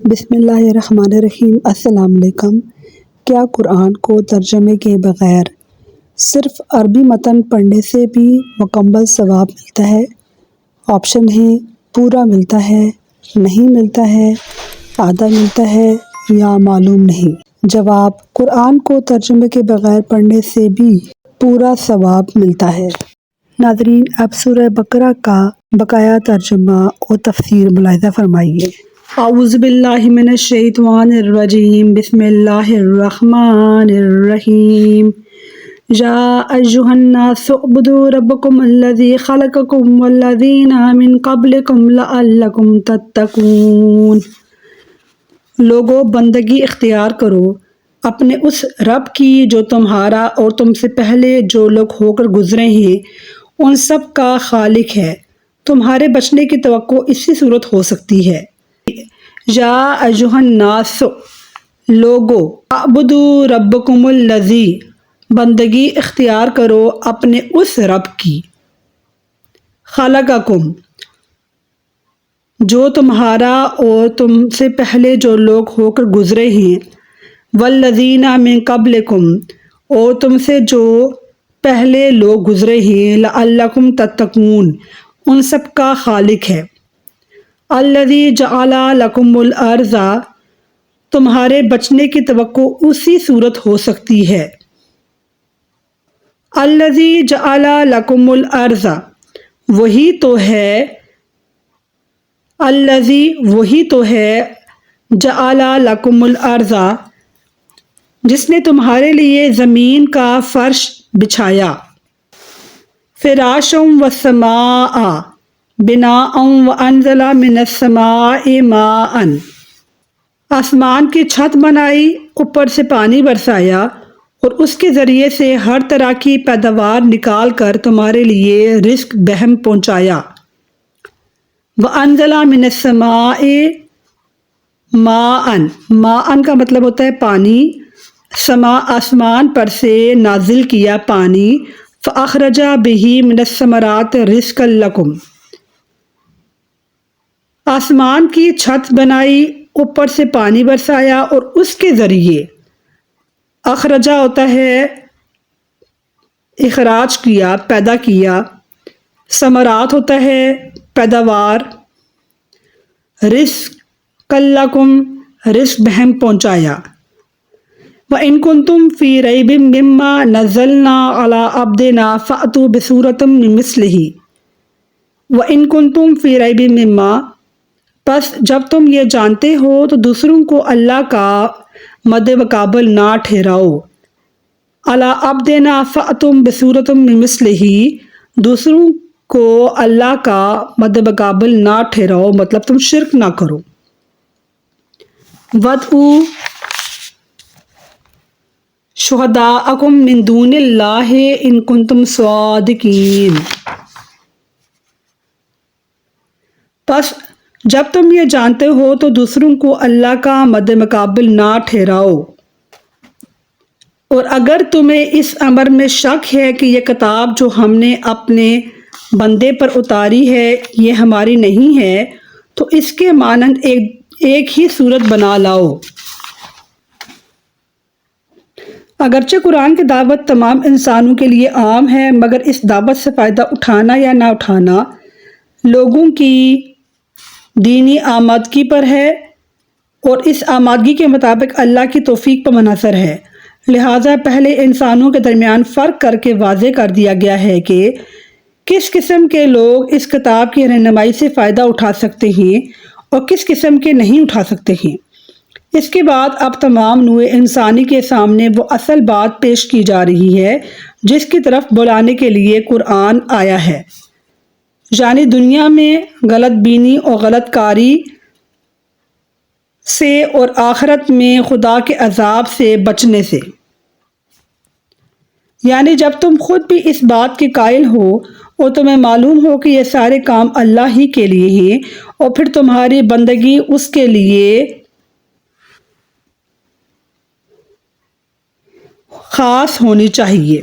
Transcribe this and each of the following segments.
بسم اللہ الرحمن الرحیم۔ السلام علیکم۔ کیا قرآن کو ترجمے کے بغیر صرف عربی متن پڑھنے سے بھی مکمل ثواب ملتا ہے؟ آپشن ہے پورا ملتا ہے، نہیں ملتا ہے، آدھا ملتا ہے یا معلوم نہیں۔ جواب: قرآن کو ترجمے کے بغیر پڑھنے سے بھی پورا ثواب ملتا ہے۔ ناظرین، اب سورہ بقرہ کا بقایا ترجمہ و تفسیر ملاحظہ فرمائیے۔ اعوذ باللہ من الشیطان الرجیم، بسم اللہ الرحمن الرحیم۔ یا ایھا الناس اعبدوا ربکم الذی خلقکم والذین من قبلکم لعلکم تتقون۔ لوگو، بندگی اختیار کرو اپنے اس رب کی جو تمہارا اور تم سے پہلے جو لوگ ہو کر گزرے ہیں ان سب کا خالق ہے، تمہارے بچنے کی توقع اسی صورت ہو سکتی ہے۔ یا ایھا الناس، لوگو، اعبدوا ربکم الذی، بندگی اختیار کرو اپنے اس رب کی، خلقکم، جو تمہارا اور تم سے پہلے جو لوگ ہو کر گزرے ہیں، والذین من قبلکم، اور تم سے جو پہلے لوگ گزرے ہیں، لعلکم تتقون، ان سب کا خالق ہے۔ الذی جعل لکم الارض، تمہارے بچنے کی توقع اسی صورت ہو سکتی ہے۔ الذی جعل لکم الارض، وہی تو ہے، الذی وہی تو ہے، جعل لکم الارض، جس نے تمہارے لیے زمین کا فرش بچھایا، فراشا والسماء بناء وانزل من السماء ماء، آسمان کی چھت بنائی، اوپر سے پانی برسایا اور اس کے ذریعے سے ہر طرح کی پیداوار نکال کر تمہارے لیے رزق بہم پہنچایا۔ وانزل من السماء ماء، ماء کا مطلب ہوتا ہے پانی، سما آسمان پر سے نازل کیا پانی، فاخرج به من الثمرات رزقا لکم، آسمان کی چھت بنائی، اوپر سے پانی برسایا اور اس کے ذریعے، اخرجہ ہوتا ہے اخراج کیا، پیدا کیا، ثمرات ہوتا ہے پیداوار، رزق لکم، رزق بہم پہنچایا۔ وَإِن كُنتُمْ فِي رَيْبٍ مِّمَّا نَزَّلْنَا عَلَىٰ عَبْدِنَا فَأْتُوا بِسُورَةٍ مِّن مِّثْلِهِ وَإِن كُنتُمْ فِي رَيْبٍ مِّمَّا، پس جب تم یہ جانتے ہو تو دوسروں کو اللہ کا مد مقابل نہ ٹھہراؤ۔ عَلَىٰ عَبْدِنَا فَأْتُوا بِسُورَةٍ مِّن مِّثْلِهِ، دوسروں کو اللہ کا مد مقابل نہ ٹھہراؤ، مطلب تم شرک نہ کرو۔ وَادْعُوا شُہَدَاءَکُم مِّن دُونِ اللہِ إِن کُنتُم صَادِقِینَ، پس جب تم یہ جانتے ہو تو دوسروں کو اللہ کا مد مقابل نہ ٹھہراؤ، اور اگر تمہیں اس امر میں شک ہے کہ یہ کتاب جو ہم نے اپنے بندے پر اتاری ہے یہ ہماری نہیں ہے، تو اس کے مانند ایک ہی صورت بنا لاؤ۔ اگرچہ قرآن کی دعوت تمام انسانوں کے لیے عام ہے، مگر اس دعوت سے فائدہ اٹھانا یا نہ اٹھانا لوگوں کی دینی آمادگی پر ہے، اور اس آمادگی کے مطابق اللہ کی توفیق پر منحصر ہے۔ لہٰذا پہلے انسانوں کے درمیان فرق کر کے واضح کر دیا گیا ہے کہ کس قسم کے لوگ اس کتاب کی رہنمائی سے فائدہ اٹھا سکتے ہیں اور کس قسم کے نہیں اٹھا سکتے ہیں۔ اس کے بعد اب تمام نوع انسانی کے سامنے وہ اصل بات پیش کی جا رہی ہے جس کی طرف بلانے کے لیے قرآن آیا ہے، یعنی دنیا میں غلط بینی اور غلط کاری سے اور آخرت میں خدا کے عذاب سے بچنے سے۔ یعنی جب تم خود بھی اس بات کے قائل ہو اور تمہیں معلوم ہو کہ یہ سارے کام اللہ ہی کے لیے ہیں، اور پھر تمہاری بندگی اس کے لیے خاص ہونی چاہیے۔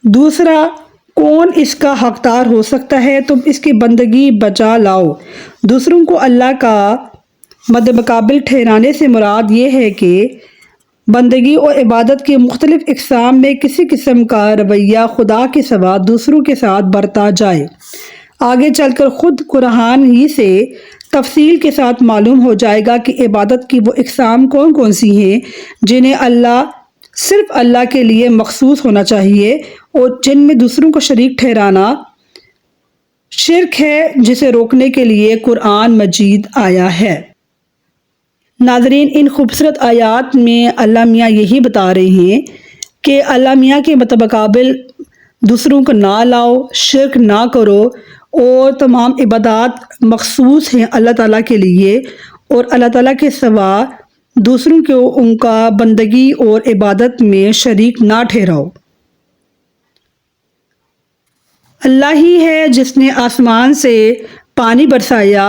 دوسرا، کون اس کا حقدار ہو سکتا ہے؟ تم اس کی بندگی بجا لاؤ، دوسروں کو اللہ کا مد مقابل ٹھہرانے سے مراد یہ ہے کہ بندگی اور عبادت کے مختلف اقسام میں کسی قسم کا رویہ خدا کے سوا دوسروں کے ساتھ برتا جائے۔ آگے چل کر خود قرآن ہی سے تفصیل کے ساتھ معلوم ہو جائے گا کہ عبادت کی وہ اقسام کون کون سی ہیں جنہیں صرف اللہ کے لیے مخصوص ہونا چاہیے اور جن میں دوسروں کو شریک ٹھہرانا شرک ہے، جسے روکنے کے لیے قرآن مجید آیا ہے۔ ناظرین، ان خوبصورت آیات میں اللہ میاں یہی بتا رہے ہیں کہ اللہ میاں کے متقابل دوسروں کو نہ لاؤ، شرک نہ کرو، اور تمام عبادات مخصوص ہیں اللہ تعالیٰ کے لیے، اور اللہ تعالیٰ کے سوا دوسروں کو ان کا بندگی اور عبادت میں شریک نہ ٹھہراؤ۔ اللہ ہی ہے جس نے آسمان سے پانی برسایا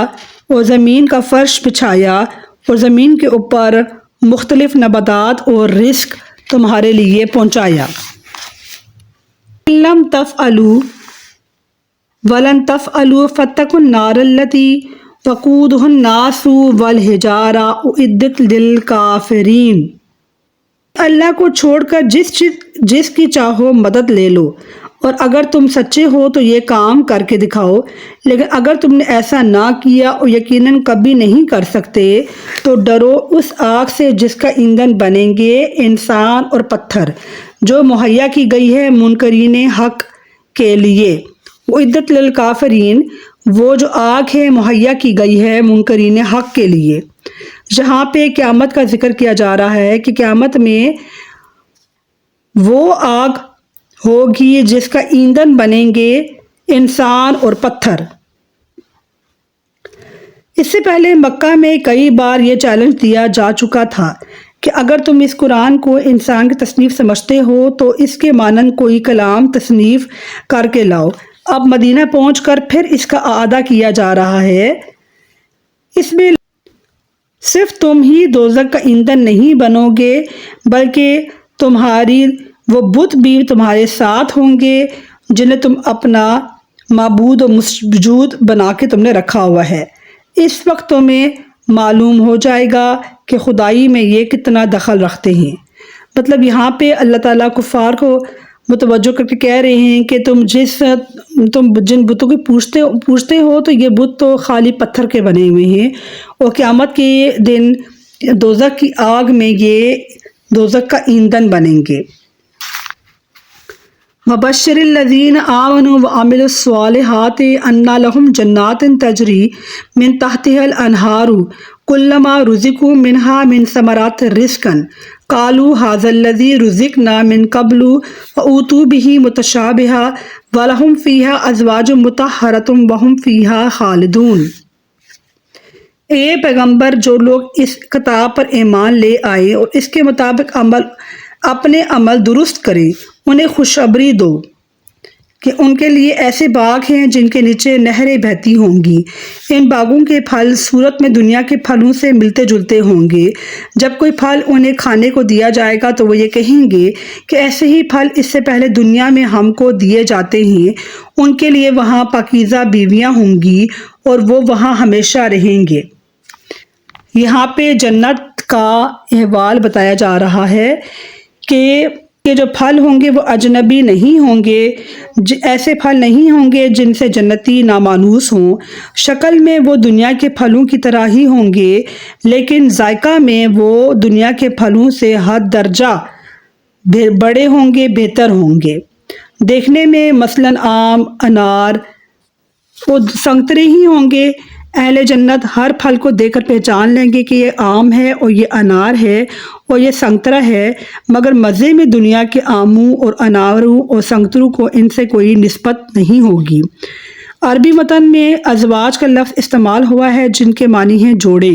اور زمین کا فرش بچھایا اور زمین کے اوپر مختلف نباتات اور رزق تمہارے لیے پہنچایا۔ لم تفعلوا ولن تفعلوا فاتقوا النار التي وقودها الناس والحجارہ اعدت للکافرین۔ اللہ کو چھوڑ کر جس کی چاہو مدد لے لو، اور اگر تم سچے ہو تو یہ کام کر کے دکھاؤ، لیکن اگر تم نے ایسا نہ کیا اور یقیناً کبھی نہیں کر سکتے تو ڈرو اس آگ سے جس کا ایندھن بنیں گے انسان اور پتھر، جو مہیا کی گئی ہے منکرین حق کے لیے۔ اعدت للکافرین، وہ جو آگ ہے مہیا کی گئی ہے منکرین حق کے لیے۔ جہاں پہ قیامت کا ذکر کیا جا رہا ہے کہ قیامت میں وہ آگ ہوگی جس کا ایندھن بنیں گے انسان اور پتھر۔ اس سے پہلے مکہ میں کئی بار یہ چیلنج دیا جا چکا تھا کہ اگر تم اس قرآن کو انسان کی تصنیف سمجھتے ہو تو اس کے مانند کوئی کلام تصنیف کر کے لاؤ۔ اب مدینہ پہنچ کر پھر اس کا اعادہ کیا جا رہا ہے۔ اس میں صرف تم ہی دوزخ کا ایندھن نہیں بنو گے، بلکہ تمہاری وہ بت بھی تمہارے ساتھ ہوں گے جنہیں تم اپنا معبود و مسجود بنا کے تم نے رکھا ہوا ہے۔ اس وقت تمہیں معلوم ہو جائے گا کہ خدائی میں یہ کتنا دخل رکھتے ہیں۔ مطلب یہاں پہ اللہ تعالیٰ کفار کو متوجہ کر کے کہہ رہے ہیں کہ تم جن بتوں کو پوجتے ہو تو یہ بت تو خالی پتھر کے بنے ہوئے ہیں، اور قیامت کے دن دوزخ کی آگ میں یہ دوزخ کا ایندھن بنیں گے۔ وَبَشِّرِ الَّذِينَ آمَنُوا وَعَمِلُوا الصَّالِحَاتِ أَنَّ لَهُمْ جَنَّاتٍ تَجْرِي مِن تَحْتِهَا الْأَنْهَارُ كُلَّمَا رُزِقُوا مِنْهَا مِن ثَمَرَاتٍ رِزْقًا قَالُوا هَذَا الَّذِي رُزِقْنَا مِن قَبْلُ وَأُوتُوا بِهِ مُتَشَابِهًا وَلَهُمْ فِيهَا أَزْوَاجٌ مُطَهَّرَةٌ وَهُمْ فِيهَا خَالِدُونَ۔ اے پیغمبر، جو لوگ اس کتاب پر ایمان لے آئے اور اس کے مطابق اپنے عمل درست کریں، انہیں خوشخبری دو کہ ان کے لیے ایسے باغ ہیں جن کے نیچے نہریں بہتی ہوں گی۔ ان باغوں کے پھل صورت میں دنیا کے پھلوں سے ملتے جلتے ہوں گے۔ جب کوئی پھل انہیں کھانے کو دیا جائے گا تو وہ یہ کہیں گے کہ ایسے ہی پھل اس سے پہلے دنیا میں ہم کو دیے جاتے ہیں۔ ان کے لیے وہاں پاکیزہ بیویاں ہوں گی اور وہ وہاں ہمیشہ رہیں گے۔ یہاں پہ جنت کا احوال بتایا جا رہا ہے کہ جو پھل ہوں گے وہ اجنبی نہیں ہوں گے، ایسے پھل نہیں ہوں گے جن سے جنتی نامانوس ہوں۔ شکل میں وہ دنیا کے پھلوں کی طرح ہی ہوں گے، لیکن ذائقہ میں وہ دنیا کے پھلوں سے حد درجہ بڑے ہوں گے، بہتر ہوں گے۔ دیکھنے میں مثلاً آم، انار اور سنترے ہی ہوں گے۔ اہل جنت ہر پھل کو دیکھ کر پہچان لیں گے کہ یہ آم ہے اور یہ انار ہے اور یہ سنترا ہے، مگر مزے میں دنیا کے آموں اور اناروں اور سنتروں کو ان سے کوئی نسبت نہیں ہوگی۔ عربی متن میں ازواج کا لفظ استعمال ہوا ہے جن کے معنی ہیں جوڑے،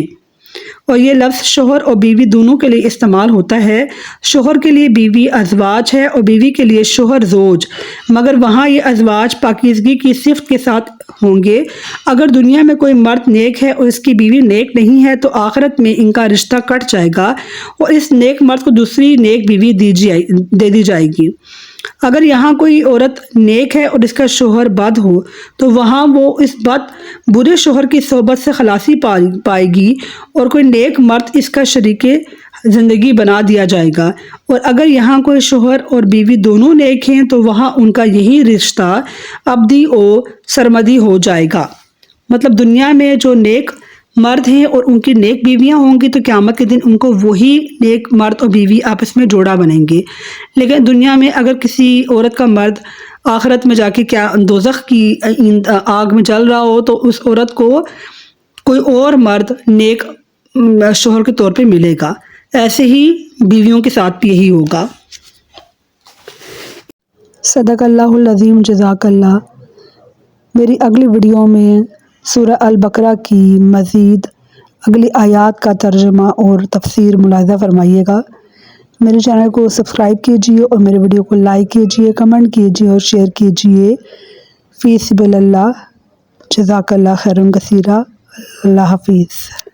اور یہ لفظ شوہر اور بیوی دونوں کے لیے استعمال ہوتا ہے۔ شوہر کے لیے بیوی ازواج ہے اور بیوی کے لیے شوہر زوج، مگر وہاں یہ ازواج پاکیزگی کی صفت کے ساتھ ہوں گے۔ اگر دنیا میں کوئی مرد نیک ہے اور اس کی بیوی نیک نہیں ہے تو آخرت میں ان کا رشتہ کٹ جائے گا اور اس نیک مرد کو دوسری نیک بیوی دے دی جائے گی۔ اگر یہاں کوئی عورت نیک ہے اور اس کا شوہر بد ہو تو وہاں وہ اس برے شوہر کی صحبت سے خلاصی پائے گی، اور کوئی نیک مرد اس کا شریک زندگی بنا دیا جائے گا۔ اور اگر یہاں کوئی شوہر اور بیوی دونوں نیک ہیں تو وہاں ان کا یہی رشتہ ابدی و سرمدی ہو جائے گا۔ مطلب دنیا میں جو نیک مرد ہیں اور ان کی نیک بیویاں ہوں گی تو قیامت کے دن ان کو وہی نیک مرد اور بیوی آپس میں جوڑا بنیں گے۔ لیکن دنیا میں اگر کسی عورت کا مرد آخرت میں جا کے دوزخ کی آگ میں جل رہا ہو تو اس عورت کو کوئی اور مرد نیک شوہر کے طور پہ ملے گا۔ ایسے ہی بیویوں کے ساتھ بھی یہی ہوگا۔ صدق اللہ العظیم، جزاک اللہ۔ میری اگلی ویڈیو میں سورہ البقرہ کی مزید اگلی آیات کا ترجمہ اور تفسیر ملاحظہ فرمائیے گا۔ میرے چینل کو سبسکرائب کیجیے اور میرے ویڈیو کو لائک کیجیے، کمنٹ کیجیے اور شیئر کیجیے۔ فی سبیل اللہ، جزاک اللہ خیرا کثیرا۔ اللہ حافظ۔